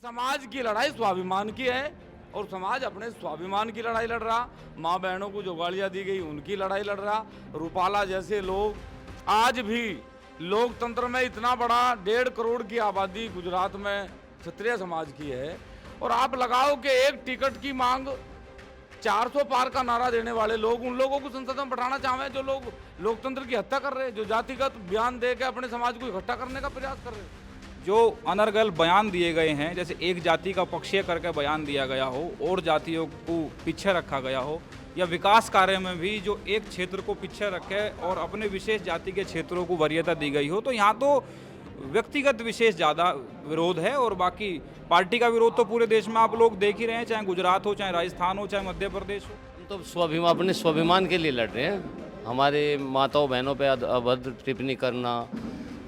समाज की लड़ाई स्वाभिमान की है और समाज अपने स्वाभिमान की लड़ाई लड़ रहा। माँ बहनों को जो गालियां दी गई उनकी लड़ाई लड़ रहा। रूपाला जैसे लोग आज भी लोकतंत्र में इतना बड़ा 1.5 करोड़ की आबादी गुजरात में क्षत्रिय समाज की है और आप लगाओ कि एक टिकट की मांग 400 पार का नारा देने वाले लोग उन लोगों को संसद में बैठाना चाहें जो लोग लोकतंत्र की हत्या कर रहे हैं, जो जातिगत बयान दे के अपने समाज को इकट्ठा करने का प्रयास कर रहे हैं। जो अनर्गल बयान दिए गए हैं, जैसे एक जाति का पक्षीय करके बयान दिया गया हो और जातियों को पीछे रखा गया हो, या विकास कार्य में भी जो एक क्षेत्र को पीछे रखे और अपने विशेष जाति के क्षेत्रों को वरीयता दी गई हो, तो यहाँ तो व्यक्तिगत विशेष ज़्यादा विरोध है और बाकी पार्टी का विरोध तो पूरे देश में आप लोग देख ही रहे हैं, चाहे गुजरात हो, चाहे राजस्थान हो, चाहे मध्य प्रदेश हो। हम तो स्वाभिमान अपने स्वाभिमान के लिए लड़ रहे हैं। हमारे माताओं बहनों पे अभद्र टिप्पणी करना,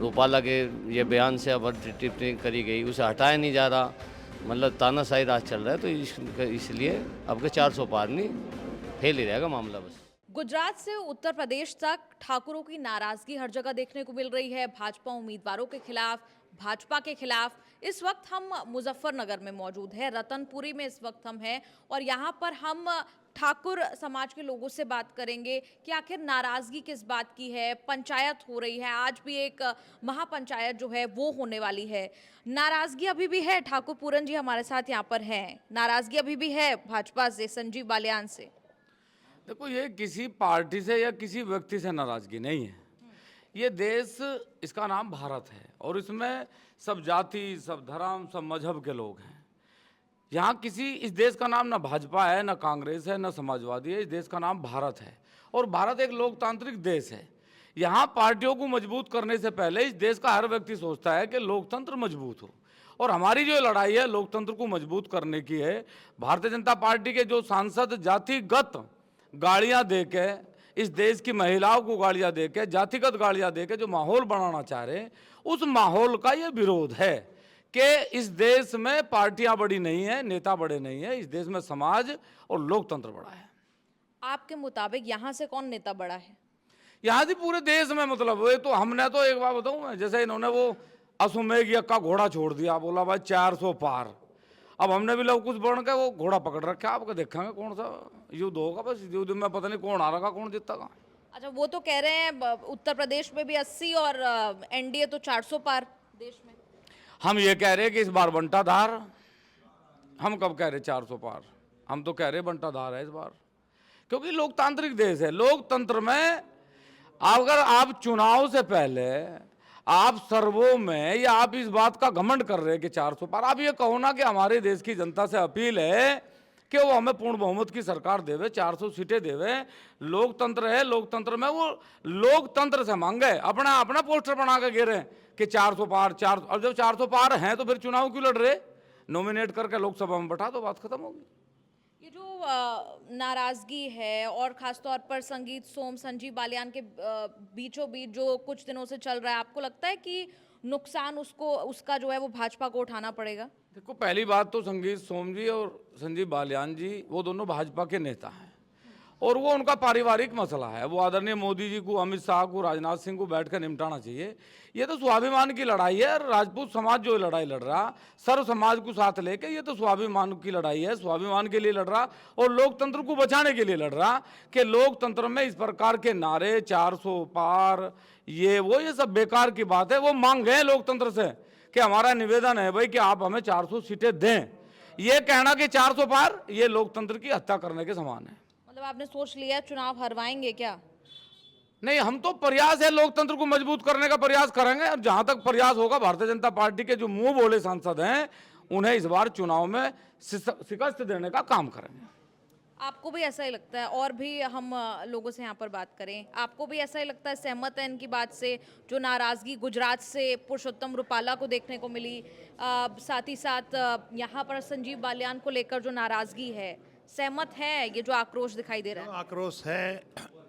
रूपाला के ये बयान से अभद्र टिप्पणी करी गई, उसे हटाया नहीं जा रहा, मतलब तानाशाही राज चल रहा है। तो इसलिए अब के 400 पार नहीं, फेल ही रहेगा मामला बस। गुजरात से उत्तर प्रदेश तक ठाकुरों की नाराजगी हर जगह देखने को मिल रही है। भाजपा उम्मीदवारों के खिलाफ, भाजपा के खिलाफ। इस वक्त हम मुजफ्फरनगर में मौजूद है, रतनपुरी में इस वक्त हम हैं और यहाँ पर हम ठाकुर समाज के लोगों से बात करेंगे कि आखिर नाराजगी किस बात की है। पंचायत हो रही है, आज भी एक महापंचायत जो है वो होने वाली है। नाराजगी अभी भी है। ठाकुर पूरन जी हमारे साथ यहाँ पर हैं। नाराजगी अभी भी है भाजपा से, संजीव बालियान से। देखो, ये किसी पार्टी से या किसी व्यक्ति से नाराजगी नहीं है। ये देश, इसका नाम भारत है और इसमें सब जाति, सब धर्म, सब मजहब के लोग हैं। यहाँ किसी, इस देश का नाम ना भाजपा है, ना कांग्रेस है, ना समाजवादी है। इस देश का नाम भारत है और भारत एक लोकतांत्रिक देश है। यहाँ पार्टियों को मजबूत करने से पहले इस देश का हर व्यक्ति सोचता है कि लोकतंत्र मजबूत हो और हमारी जो लड़ाई है लोकतंत्र को मजबूत करने की है। भारतीय जनता पार्टी के जो सांसद जातिगत गालियां देके, इस देश की महिलाओं को गालियां देके, जातिगत गालियां देके जो माहौल बनाना चाह रहे हैं, उस माहौल का ये विरोध है कि इस देश में पार्टियां बड़ी नहीं है, नेता बड़े नहीं है। इस देश में समाज और लोकतंत्र बड़ा है। आपके मुताबिक यहाँ से कौन नेता बड़ा है? यहाँ से पूरे देश में, मतलब ये तो हमने तो एक बात बताऊं मैं, जैसे इन्होंने वो अश्वमेध यज्ञ का घोड़ा छोड़ दिया, बोला भाई 400 पार। अब हमने भी लोग कुछ बन के वो घोड़ा पकड़ रखा, आपको देखेंगे कौन सा युद्ध होगा। बस युद्ध में पता नहीं कौन हारेगा कौन जीतेगा। अच्छा, वो तो कह रहे हैं उत्तर प्रदेश में भी 80 और एनडीए तो 400 पार देश में। हम ये कह रहे हैं कि इस बार बंटाधार। हम कब कह रहे 400 पार? हम तो कह रहे बंटाधार है इस बार, क्योंकि लोकतांत्रिक देश है। लोकतंत्र में अगर आप चुनाव से पहले आप सर्वों में या आप इस बात का घमंड कर रहे हैं कि 400 पार, आप ये कहो ना कि हमारे देश की जनता से अपील है कि वो हमें पूर्ण बहुमत की सरकार देवे, 400 सीटें देवे। लोकतंत्र है, लोकतंत्र में वो लोकतंत्र से मांगे, अपना अपना पोस्टर बना के गिरे कि 400 पार 400। अब जब 400 पार हैं तो फिर चुनाव क्यों लड़ रहे? नॉमिनेट करके लोकसभा में बैठा दो, बात खत्म होगी। ये जो नाराजगी है और खासतौर पर संगीत सोम, संजीव बालियान के बीचों बीच जो कुछ दिनों से चल रहा है, आपको लगता है कि नुकसान उसका जो है वो भाजपा को उठाना पड़ेगा? देखो, पहली बात तो संगीत सोम जी और संजीव बालियान जी वो दोनों भाजपा के नेता हैं और वो उनका पारिवारिक मसला है। वो आदरणीय मोदी जी को, अमित शाह को, राजनाथ सिंह को बैठकर निपटाना चाहिए। ये तो स्वाभिमान की लड़ाई है। राजपूत समाज जो लड़ाई लड़ रहा, सर्व समाज को साथ लेके, ये तो स्वाभिमान की लड़ाई है। स्वाभिमान के लिए लड़ रहा और लोकतंत्र को बचाने के लिए लड़ रहा कि लोकतंत्र में इस प्रकार के नारे 400 पार ये वो, ये सब बेकार की बात है। वो मांग है लोकतंत्र से कि हमारा निवेदन है भाई कि आप हमें 400 सीटें दें। ये कहना कि 400 पार, ये लोकतंत्र की हत्या करने के समान है। मतलब आपने सोच लिया चुनाव हरवाएंगे क्या? नहीं, हम तो प्रयास है, लोकतंत्र को मजबूत करने का प्रयास करेंगे और जहां तक प्रयास होगा भारतीय जनता पार्टी के जो मुंह बोले सांसद हैं उन्हें इस बार चुनाव में शिकस्त देने का काम करेंगे। आपको भी ऐसा ही लगता है? और भी हम लोगों से यहाँ पर बात करें, आपको भी ऐसा ही लगता है, सहमत है इनकी बात से? जो नाराजगी गुजरात से पुरुषोत्तम रूपाला को देखने को मिली, साथ ही साथ यहाँ पर संजीव बालियान को लेकर जो नाराजगी है, सहमत है? ये जो आक्रोश दिखाई दे रहा है, आक्रोश है,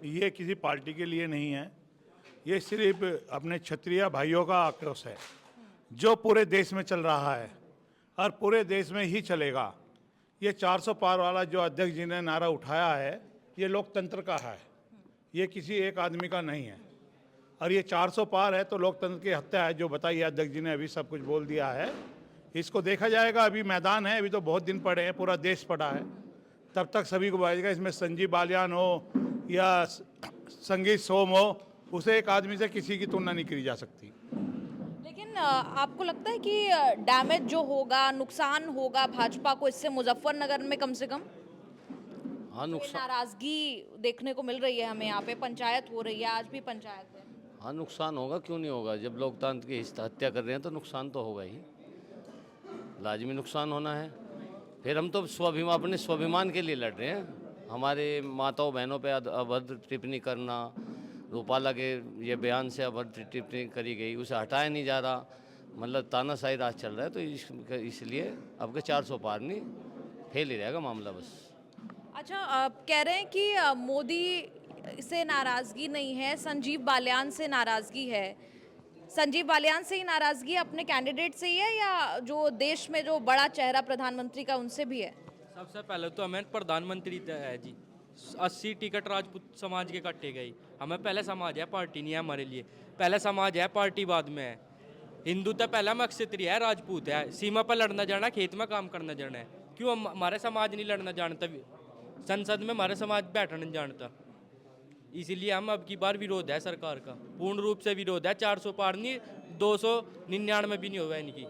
ये किसी पार्टी के लिए नहीं है, ये सिर्फ अपने क्षत्रिय भाइयों का आक्रोश है जो पूरे देश में चल रहा है और पूरे देश में ही चलेगा। ये 400 पार वाला जो अध्यक्ष जी ने नारा उठाया है, ये लोकतंत्र का है, ये किसी एक आदमी का नहीं है। और ये 400 पार है तो लोकतंत्र की हत्या है, जो बताइए अध्यक्ष जी ने अभी सब कुछ बोल दिया है। इसको देखा जाएगा। अभी मैदान है, अभी तो बहुत दिन पड़े हैं, पूरा देश पड़ा है, तब तक सभी को बताएगा। इसमें संजीव बालियान हो या संगीत सोम हो, उसे एक आदमी से किसी की तुलना नहीं की जा सकती। लेकिन आपको लगता है कि डैमेज जो होगा, नुकसान होगा भाजपा को इससे मुजफ्फरनगर में कम से कम? हाँ ये नुकसान नाराजगी देखने को मिल रही है हमें, यहाँ पे पंचायत हो रही है, आज भी पंचायत है। हाँ नुकसान होगा, क्यों नहीं होगा। जब लोकतंत्र की हत्या कर रहे हैं तो नुकसान तो होगा ही, लाजमी नुकसान होना है। फिर हम तो अपने स्वाभिमान के लिए लड़ रहे हैं। हमारे माताओं बहनों पे अभद्र टिप्पणी करना, रूपाला के ये बयान से अभद्र टिप्पणी करी गई, उसे हटाया नहीं जा रहा, मतलब तानाशाही राज चल रहा है। तो इसलिए अब के 400 पार नहीं, फेल ही रहेगा मामला बस। अच्छा, कह रहे हैं कि मोदी से नाराजगी नहीं है, संजीव बालियान से नाराजगी है। संजीव बालियान से ही नाराजगी अपने कैंडिडेट से ही है या जो देश में जो बड़ा चेहरा प्रधानमंत्री का उनसे भी है? सबसे पहले तो हमें प्रधानमंत्री है जी, 80 टिकट राजपूत समाज के कट्टे गई। हमें पहले समाज है, पार्टी नहीं है हमारे लिए। पहले समाज है, पार्टी बाद में है। हिंदू तो पहला में क्षत्रिय है, राजपूत है। सीमा पर लड़ना जाना, खेत में काम करना जाना है। क्यों हमारे समाज नहीं लड़ना जानता, संसद में हमारे समाज बैठना नहीं जानता। इसीलिए हम अब की बार विरोध है सरकार का, पूर्ण रूप से विरोध है। 400 पार नहीं, 299 भी नहीं होगा इनकी,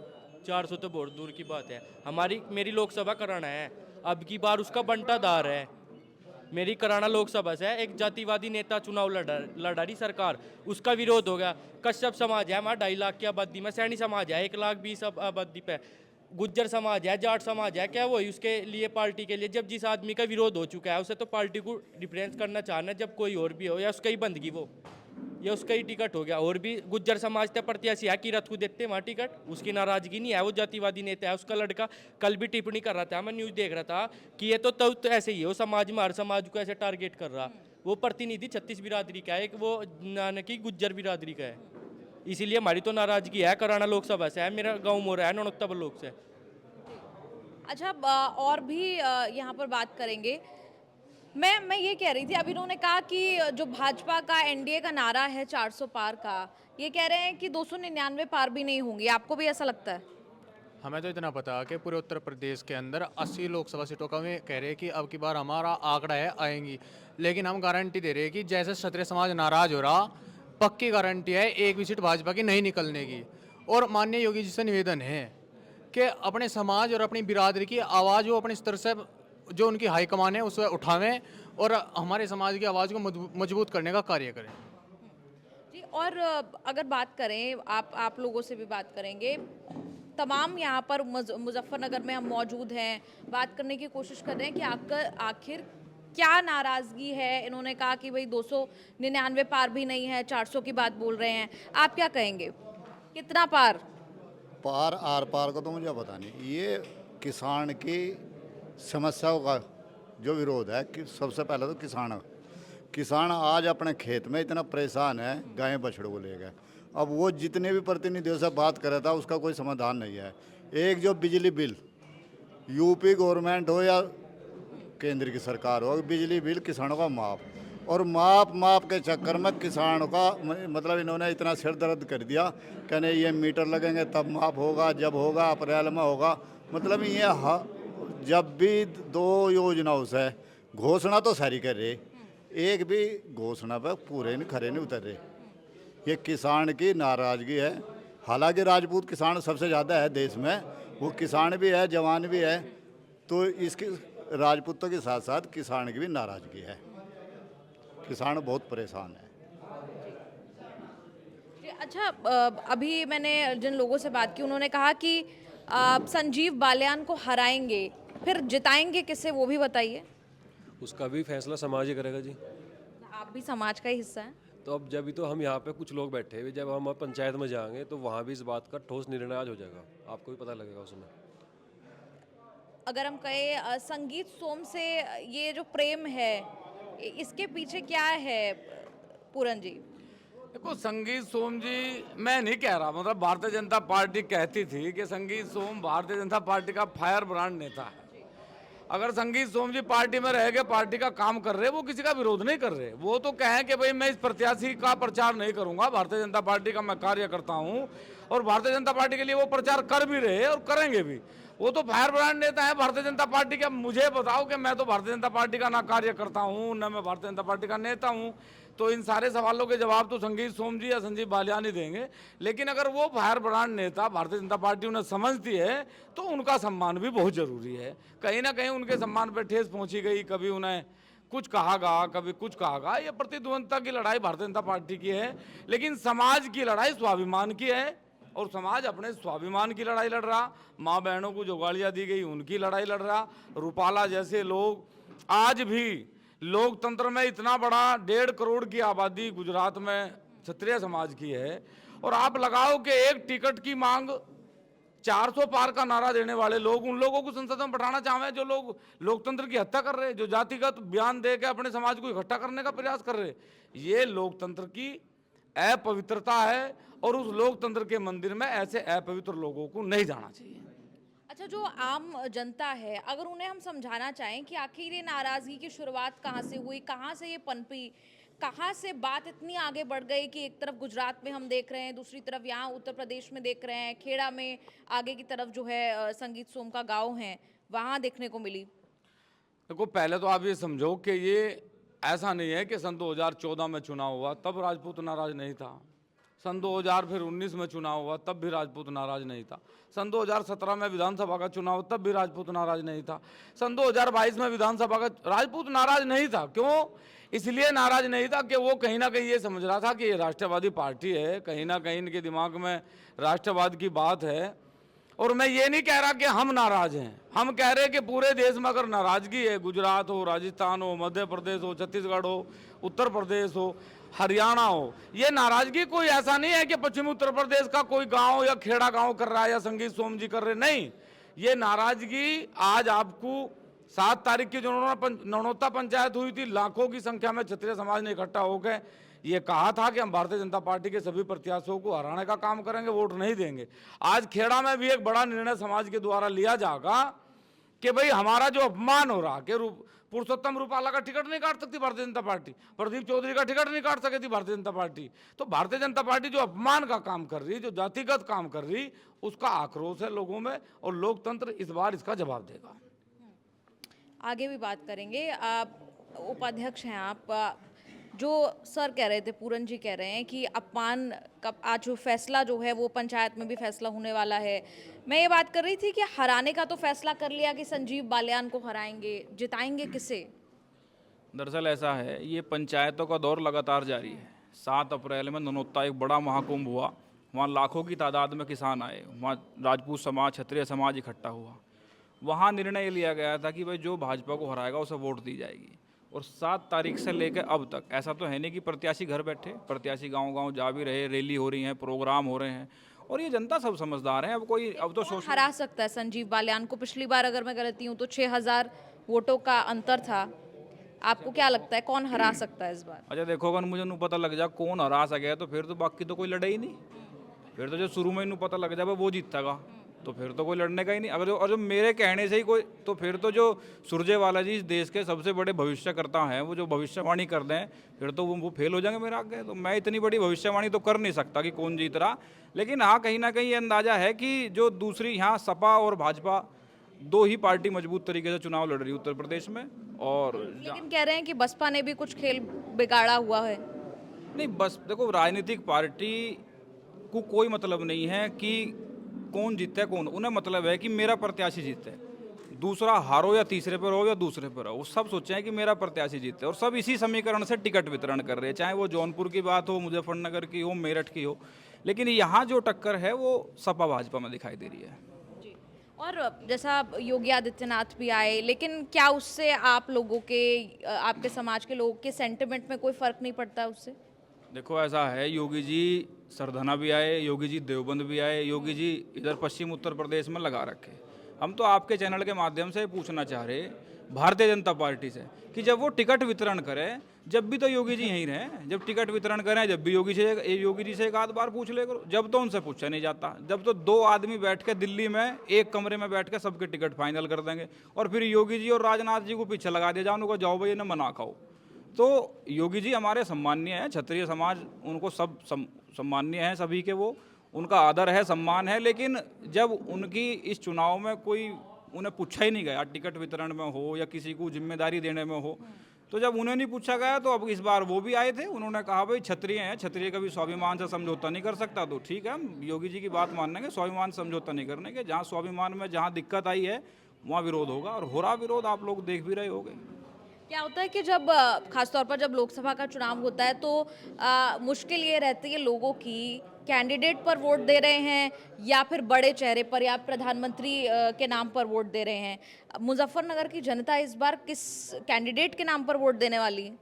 400 तो बहुत दूर की बात है। मेरी लोकसभा कराना है, अब की बार उसका बंटाधार है। मेरी कराना लोकसभा से एक जातिवादी नेता चुनाव लड़ा रही सरकार, उसका विरोध हो गया। कश्यप समाज है हमारा 2.5 लाख की आबादी में, सैनी समाज है 1,20,000 आबादी पे, गुज्जर समाज है, जाट समाज है, क्या वही उसके लिए पार्टी के लिए? जब जिस आदमी का विरोध हो चुका है उसे तो पार्टी को रिप्रेजेंट करना चाहना, जब कोई और भी हो या उसका ही बंदगी वो या उसका ही टिकट हो गया। और भी गुज्जर समाज के प्रत्याशी है, किरत को देते वहाँ टिकट, उसकी नाराजगी नहीं है। वो जातिवादी नेता है, उसका लड़का कल भी टिप्पणी कर रहा था, मैं न्यूज़ देख रहा था कि ये तो ऐसे ही है, वो समाज में हर समाज को ऐसे टारगेट कर रहा। वो प्रतिनिधि 36 बिरादरी का है, एक वो नानकी गुज्जर बिरादरी का है। इसीलिए हमारी तो नाराजगी है। कराना लोकसभा से है, मेरा गाँव मोरा है, नौनकता ब्लॉक से। अच्छा, और भी यहाँ पर बात करेंगे। मैं ये कह रही थी, अभी इन्होंने कहा कि जो भाजपा का एनडीए का नारा है 400 पार का, ये कह रहे हैं कि 299 पार भी नहीं होंगी। आपको भी ऐसा लगता है? हमें तो इतना पता है कि पूरे उत्तर प्रदेश के अंदर 80 लोकसभा सीटों का में कह रहे हैं कि अब की बार हमारा आंकड़ा है आएंगी, लेकिन हम गारंटी दे रहे हैं कि जैसे क्षत्रिय समाज नाराज हो रहा, पक्की गारंटी है एक भी सीट भाजपा की नहीं निकलने की। और माननीय योगी जी से निवेदन है कि अपने समाज और अपनी बिरादरी की आवाज़ वो अपने स्तर से जो उनकी हाईकमान है उसे उठावें और हमारे समाज की आवाज़ को मजबूत करने का कार्य करें। जी, और अगर बात करें, आप लोगों से भी बात करेंगे, तमाम यहाँ पर मुजफ्फरनगर में हम मौजूद हैं, बात करने की कोशिश कर रहे हैं कि आखिर क्या नाराज़गी है। इन्होंने कहा कि भाई 299 पार भी नहीं है, 400 की बात बोल रहे हैं। आप क्या कहेंगे, कितना पार? पार आर पार का तो मुझे पता नहीं। ये किसान की समस्याओं का जो विरोध है कि सबसे पहले तो किसान आज अपने खेत में इतना परेशान है गाय बछड़ों को लेकर। अब वो जितने भी प्रतिनिधियों से बात कर रहा था उसका कोई समाधान नहीं है। एक जो बिजली बिल, यूपी गवर्नमेंट हो या केंद्र की सरकार हो, बिजली बिल किसानों का माप के चक्कर में किसानों का मतलब इन्होंने इतना सिर दर्द कर दिया। कहने ये मीटर लगेंगे तब माप होगा, जब होगा अप्रैल में होगा। मतलब ये जब भी 2 योजनाओं से घोषणा तो सारी कर रहे, एक भी घोषणा पर पूरे नहीं खरे नहीं उतर रहे। ये किसान की नाराज़गी है। हालांकि राजपूत किसान सबसे ज़्यादा है देश में, वो किसान भी है, जवान भी है, तो इसकी राजपूतों के साथ साथ किसान की भी नाराज़गी है। किसान बहुत परेशान है। अच्छा, अभी मैंने जिन लोगों से बात की उन्होंने कहा कि संजीव बालियान को हराएंगे, फिर जिताएंगे किससे वो भी बताइए। उसका भी फैसला समाज ही करेगा जी। आप भी समाज का ही हिस्सा हैं। तो अब जब भी तो हम यहाँ पे कुछ लोग बैठे हुए, जब हम पंचायत में जाएंगे तो वहाँ भी इस बात का ठोस निर्णय आज हो जाएगा, आपको भी पता लगेगा उसमें। अगर हम कहें संगीत सोम से ये जो प्रेम है, इसके पीछे क्या है पूरन जी? देखो, संगीत सोम जी मैं नहीं कह रहा, मतलब भारतीय जनता पार्टी कहती थी कि संगीत सोम भारतीय जनता पार्टी का फायर ब्रांड नेता है, अगर संगीत सोम जी पार्टी में रह के पार्टी का काम कर रहे, वो किसी का विरोध नहीं कर रहे। वो तो कहें कि भाई मैं इस प्रत्याशी का प्रचार नहीं करूंगा, भारतीय जनता पार्टी का मैं कार्य करता हूं, और भारतीय जनता पार्टी के लिए वो प्रचार कर भी रहे और करेंगे भी। वो तो फायर ब्रांड नेता है भारतीय जनता पार्टी के। मुझे बताओ कि मैं तो भारतीय जनता पार्टी का ना कार्य करता हूं, न मैं भारतीय जनता पार्टी का नेता हूं। तो इन सारे सवालों के जवाब तो संगीत सोम जी या संजीव बालियान ही देंगे। लेकिन अगर वो फायर ब्रांड नेता भारतीय जनता पार्टी उन्हें समझती है तो उनका सम्मान भी बहुत जरूरी है। कहीं ना कहीं उनके सम्मान पर ठेस पहुंची गई, कभी उन्हें कुछ कहा गा, कभी कुछ कहा गा। ये प्रतिद्वंदता की लड़ाई भारतीय जनता पार्टी की है, लेकिन समाज की लड़ाई स्वाभिमान की है, और समाज अपने स्वाभिमान की लड़ाई लड़ रहा। माँ बहनों को जो गालियाँ दी गई उनकी लड़ाई लड़ रहा। रूपाला जैसे लोग आज भी लोकतंत्र में, इतना बड़ा 1.5 करोड़ की आबादी गुजरात में क्षत्रिय समाज की है, और आप लगाओ कि एक टिकट की मांग 400 पार का नारा देने वाले लोग, उन लोगों को संसद में बैठाना चाहें जो लोग लोकतंत्र की हत्या कर रहे हैं, जो जातिगत बयान दे के अपने समाज को इकट्ठा करने का प्रयास कर रहे हैं। ये लोकतंत्र की अपवित्रता है, और उस लोकतंत्र के मंदिर में ऐसे अपवित्र लोगों को नहीं जाना चाहिए। अच्छा, जो आम जनता है, अगर उन्हें हम समझाना चाहें कि आखिर ये नाराजगी की शुरुआत कहाँ से हुई, कहाँ से ये पनपी, कहाँ से बात इतनी आगे बढ़ गई कि एक तरफ गुजरात में हम देख रहे हैं, दूसरी तरफ यहाँ उत्तर प्रदेश में देख रहे हैं, खेड़ा में आगे की तरफ जो है संगीत सोम का गाँव है, वहाँ देखने को मिली। देखो, पहले तो आप ये समझो कि ये ऐसा नहीं है कि सन 2014 में चुनाव हुआ तब राजपूत नाराज नहीं था, सन 2019 में चुनाव हुआ तब भी राजपूत नाराज नहीं था, सन 2017 में विधानसभा का चुनाव तब भी राजपूत नाराज नहीं था, सन 2022 में विधानसभा का राजपूत नाराज नहीं था। क्यों? इसलिए नाराज नहीं था कि वो कहीं ना कहीं ये समझ रहा था कि ये राष्ट्रवादी पार्टी है, कहीं ना कहीं इनके दिमाग में राष्ट्रवाद की बात है। और मैं ये नहीं कह रहा कि हम नाराज हैं, हम कह रहे हैं कि पूरे देश में अगर नाराजगी है, गुजरात हो, राजस्थान हो, मध्य प्रदेश हो, छत्तीसगढ़ हो, उत्तर प्रदेश हो, हरियाणा हो, ये नाराजगी कोई ऐसा नहीं है कि पश्चिमी उत्तर प्रदेश का कोई गांव या खेड़ा गांव कर रहा है या संगीत सोम जी कर रहे, नहीं। ये नाराजगी आज आपको 7 तारीख की जो नौनौता पंचायत हुई थी, लाखों की संख्या में क्षत्रिय समाज ने इकट्ठा होकर ये कहा था कि हम भारतीय जनता पार्टी के सभी प्रत्याशियों को हराने का काम करेंगे, वोट नहीं देंगे। आज खेड़ा में भी एक बड़ा निर्णय समाज के द्वारा लिया जाएगा कि भाई हमारा जो अपमान हो रहा कि पुरुषोत्तम रूपाला का टिकट नहीं काट सकती भारतीय जनता पार्टी, प्रदीप चौधरी का टिकट नहीं काट सकी थी भारतीय जनता पार्टी, तो भारतीय जनता पार्टी जो अपमान का काम कर रही, जो जातिगत काम कर रही, उसका आक्रोश है लोगों में, और लोकतंत्र इस बार इसका जवाब देगा। आगे भी बात करेंगे। आप उपाध्यक्ष हैं, आप जो सर कह रहे थे, पूरन जी कह रहे हैं कि अपमान का आज जो फैसला जो है वो पंचायत में भी फैसला होने वाला है। मैं ये बात कर रही थी कि हराने का तो फैसला कर लिया कि संजीव बालियान को हराएंगे, जिताएंगे किसे? दरअसल ऐसा है, ये पंचायतों का दौर लगातार जारी है। 7 अप्रैल में नौनौता एक बड़ा महाकुंभ हुआ, वहाँ लाखों की तादाद में किसान आए, वहाँ राजपूत समाज, क्षत्रिय समाज इकट्ठा हुआ। वहाँ निर्णय ये लिया गया था कि भाई जो भाजपा को हराएगा उसे वोट दी जाएगी। और 7 तारीख से लेकर अब तक ऐसा तो है नहीं कि प्रत्याशी घर बैठे, प्रत्याशी गांव-गांव जा भी रहे, रैली हो रही है, प्रोग्राम हो रहे हैं, और ये जनता सब समझदार है। अब तो सोच हरा सकता है संजीव बालियान को? पिछली बार अगर मैं गलती हूँ तो 6000 वोटों का अंतर था। आपको क्या लगता है कौन हरा सकता है इस बार? अच्छा देखो, अगर मुझे पता लग जाए कौन हरा सके तो फिर तो बाकी तो कोई लड़े ही नहीं, फिर तो जो शुरू में पता लग जाए वो जीतेगा, तो फिर तो कोई लड़ने का ही नहीं। अगर जो मेरे कहने से ही कोई, तो फिर तो जो सुरजेवाला जी इस देश के सबसे बड़े भविष्यकर्ता हैं, वो जो भविष्यवाणी कर दें फिर तो वो फेल हो जाएंगे मेरे आगे। तो मैं इतनी बड़ी भविष्यवाणी तो कर नहीं सकता कि कौन जीत रहा, लेकिन हाँ कहीं ना कहीं ये अंदाजा है कि जो दूसरी यहाँ सपा और भाजपा 2 ही पार्टी मजबूत तरीके से चुनाव लड़ रही है उत्तर प्रदेश में। और लेकिन कह रहे हैं कि बसपा ने भी कुछ खेल बिगाड़ा हुआ है। नहीं, बस देखो, राजनीतिक पार्टी को कोई मतलब नहीं है कि कौन जीतता है कौन, उन्हें मतलब है कि मेरा प्रत्याशी जीते, दूसरा हारो या तीसरे पर हो या दूसरे पर हो, वो सब सोचे हैं कि मेरा प्रत्याशी जीते, और सब इसी समीकरण से टिकट वितरण कर रहे हैं, चाहे वो जौनपुर की बात हो, मुजफ्फरनगर की हो, मेरठ की हो। लेकिन यहाँ जो टक्कर है वो सपा भाजपा में दिखाई दे रही है। जी। और जैसा योगी आदित्यनाथ भी आए, लेकिन क्या उससे आप लोगों के, आपके समाज के लोगों के सेंटिमेंट में कोई फर्क नहीं पड़ता उससे? देखो ऐसा है, योगी जी सरधना भी आए, योगी जी देवबंद भी आए, योगी जी इधर पश्चिम उत्तर प्रदेश में लगा रखे। हम तो आपके चैनल के माध्यम से पूछना चाह रहे भारतीय जनता पार्टी से कि जब वो टिकट वितरण करें, जब भी तो योगी जी यहीं रहे, जब टिकट वितरण करें जब भी योगी जी से एक आध बार पूछ ले करो। जब तो उनसे पूछा नहीं जाता, जब तो 2 आदमी बैठ के दिल्ली में एक कमरे में बैठ के सबके टिकट फाइनल कर देंगे और फिर योगी जी और राजनाथ जी को पीछे लगा दिया जाओ, उनको जाओ भाई ना मना खाओ। तो योगी जी हमारे सम्मानीय हैं, क्षत्रिय समाज उनको सब सम्मानीय हैं, सभी के वो उनका आदर है, सम्मान है। लेकिन जब उनकी इस चुनाव में कोई उन्हें पूछा ही नहीं गया, टिकट वितरण में हो या किसी को जिम्मेदारी देने में हो, तो जब उन्हें नहीं पूछा गया तो अब इस बार वो भी आए थे। उन्होंने कहा भाई क्षत्रिय हैं, क्षत्रिय कभी स्वाभिमान से समझौता नहीं कर सकता, तो ठीक है हम योगी जी की बात मानेंगे, स्वाभिमान समझौता नहीं करने के। जहाँ स्वाभिमान में जहाँ दिक्कत आई है वहाँ विरोध होगा, और हो रहा विरोध आप लोग देख भी रहे होंगे। क्या होता है कि जब खासतौर पर जब लोकसभा का चुनाव होता है तो मुश्किल ये रहती है लोगों की, कैंडिडेट पर वोट दे रहे हैं या फिर बड़े चेहरे पर या प्रधानमंत्री के नाम पर वोट दे रहे हैं। मुजफ्फरनगर की जनता इस बार किस कैंडिडेट के नाम पर वोट देने वाली है?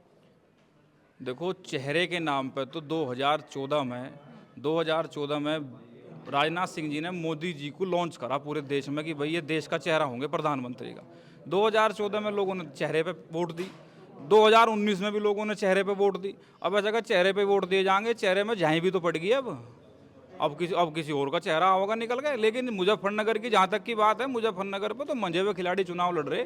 देखो, चेहरे के नाम पर तो 2014 में राजनाथ सिंह जी ने मोदी जी को लॉन्च करा पूरे देश में कि भाई ये देश का चेहरा होंगे प्रधानमंत्री का। 2014 में लोगों ने चेहरे पे वोट दी, 2019 में भी लोगों ने चेहरे पे वोट दी। अब ऐसा अगर चेहरे पे वोट दिए जाएंगे, चेहरे में झाई भी तो पड़ गई अब किसी और का चेहरा होगा निकल गया। लेकिन मुजफ्फरनगर की जहाँ तक की बात है, मुजफ्फरनगर पे तो मंजे हुए खिलाड़ी चुनाव लड़ रहे,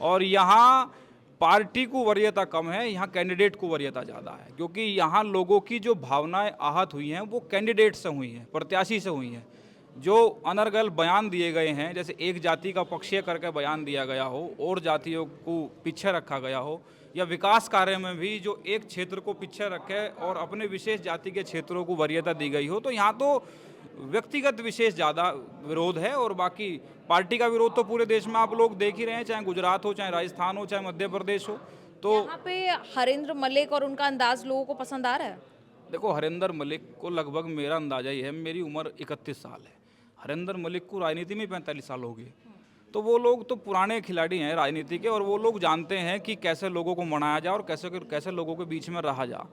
और यहाँ पार्टी को वरीयता कम है, यहाँ कैंडिडेट को वरीयता ज़्यादा है। क्योंकि यहाँ लोगों की जो भावनाएं आहत हुई हैं वो कैंडिडेट से हुई हैं, प्रत्याशी से हुई हैं। जो अनर्गल बयान दिए गए हैं, जैसे एक जाति का पक्षीय करके बयान दिया गया हो और जातियों को पीछे रखा गया हो, या विकास कार्य में भी जो एक क्षेत्र को पीछे रखे और अपने विशेष जाति के क्षेत्रों को वरीयता दी गई हो, तो यहाँ तो व्यक्तिगत विशेष ज़्यादा विरोध है। और बाकी पार्टी का विरोध तो पूरे देश में आप लोग देख ही रहे हैं, चाहे गुजरात हो, चाहे राजस्थान हो, चाहे मध्य प्रदेश हो। तो यहाँ पे हरेंद्र मलिक और उनका अंदाज लोगों को पसंद आ रहा है? देखो, हरेंद्र मलिक को लगभग मेरा अंदाजा ही है, मेरी उम्र 31 साल है, हरेंद्र मलिक को राजनीति में 45 साल हो गए, तो वो लोग तो पुराने खिलाड़ी हैं राजनीति के, और वो लोग जानते हैं कि कैसे लोगों को मनाया जाए और कैसे लोगों के बीच में रहा जा।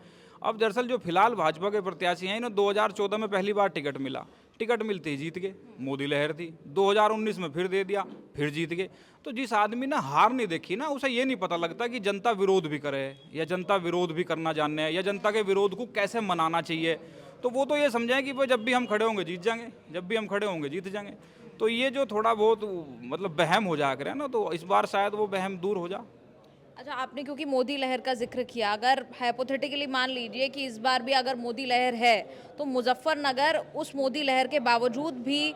अब दरअसल जो फिलहाल भाजपा के प्रत्याशी हैं, इन्हें 2014 में पहली बार टिकट मिला, टिकट मिलते ही जीत गए, मोदी लहर थी। 2019 में फिर दे दिया, फिर जीत गए। तो जिस आदमी ने हार नहीं देखी ना, उसे ये नहीं पता लगता कि जनता विरोध भी करे या जनता विरोध भी करना जानने या जनता के विरोध को कैसे मनाना चाहिए। तो वो तो ये समझाएं कि भाई जब भी हम खड़े होंगे जीत जाएंगे, जब भी हम खड़े होंगे जीत जाएंगे। तो ये जो थोड़ा बहुत मतलब वहम हो जाया करे ना, तो इस बार शायद वो वहम दूर हो जा। अच्छा, आपने क्योंकि मोदी लहर का जिक्र किया, अगर हाइपोथेटिकली मान लीजिए कि इस बार भी अगर मोदी लहर है, तो मुजफ्फरनगर उस मोदी लहर के बावजूद भी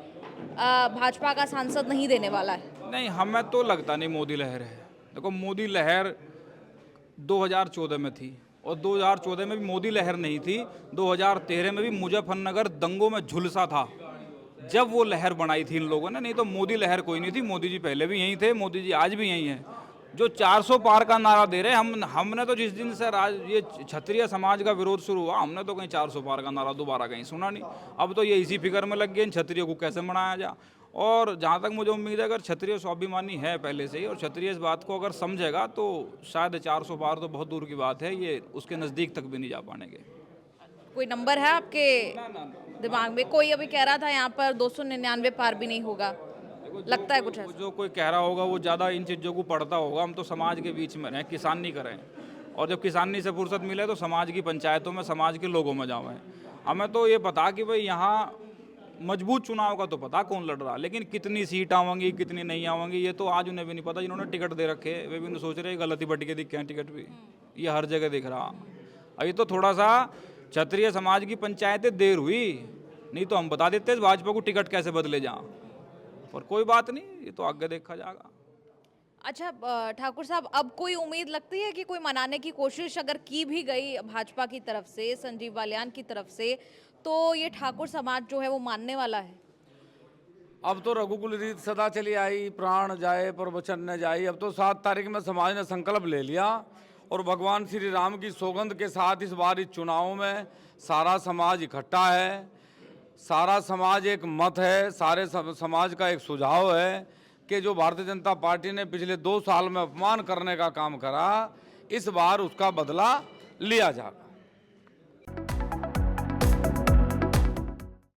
भाजपा का सांसद नहीं देने वाला है। नहीं, हमें तो लगता नहीं मोदी लहर है। देखो, मोदी लहर 2014 में थी और 2014 में भी मोदी लहर नहीं थी, 2013 में भी मुजफ्फरनगर दंगों में झुलसा था जब वो लहर बनाई थी इन लोगों ने। नहीं तो मोदी लहर कोई नहीं थी, मोदी जी पहले भी यहीं थे, मोदी जी आज भी यहीं हैं। जो 400 पार का नारा दे रहे हैं, हमने तो जिस दिन से ये क्षत्रिय समाज का विरोध शुरू हुआ, हमने तो कहीं 400 पार का नारा दोबारा कहीं सुना नहीं। अब तो ये इसी फिक्र में लग गए क्षत्रिय को कैसे मनाया जा। और जहाँ तक मुझे उम्मीद है, अगर क्षत्रिय स्वाभिमानी है पहले से ही और क्षत्रिय इस बात को अगर समझेगा, तो शायद 400 पार तो बहुत दूर की बात है, ये उसके नज़दीक तक भी नहीं जा पाएंगे। कोई नंबर है आपके दिमाग में? कोई अभी कह रहा था यहाँ पर 299 पार भी नहीं होगा, लगता है कुछ ऐसा? जो कोई कह रहा होगा वो ज़्यादा इन चीज़ों को पढ़ता होगा। हम तो समाज के बीच में रहें, किसानी करें, और जब किसानी से फुर्सत मिले तो समाज की पंचायतों में समाज के लोगों में जावें। हमें तो ये पता कि भाई यहाँ मजबूत चुनाव का तो पता कौन लड़ रहा, लेकिन कितनी सीट आवेंगी कितनी नहीं आवेंगी ये तो आज उन्हें भी नहीं पता। जिन्होंने टिकट दे रखे वे भी सोच रहे गलती बट के दिखे हैं टिकट भी, ये हर जगह दिख रहा। अभी तो थोड़ा सा क्षत्रिय समाज की पंचायतें देर हुई, नहीं तो हम बता देते भाजपा को टिकट कैसे बदले जाएं। पर कोई बात नहीं, ये तो आगे देखा जाएगा। अच्छा ठाकुर साहब, अब कोई उम्मीद लगती है कि कोई मनाने की कोशिश अगर की भी गई भाजपा की तरफ से, संजीव बालियान की तरफ से, तो ये ठाकुर समाज जो है वो मानने वाला है? अब तो रघुकुल रीत सदा चली आई, प्राण जाए पर वचन न जाए। अब तो 7 तारीख में समाज ने संकल्प ले लिया और भगवान श्री राम की सौगंध के साथ इस बार इस चुनाव में सारा समाज इकट्ठा है, सारा समाज एक मत है, सारे समाज का एक सुझाव है कि जो भारतीय जनता पार्टी ने पिछले 2 साल में अपमान करने का काम करा, इस बार उसका बदला लिया जाएगा।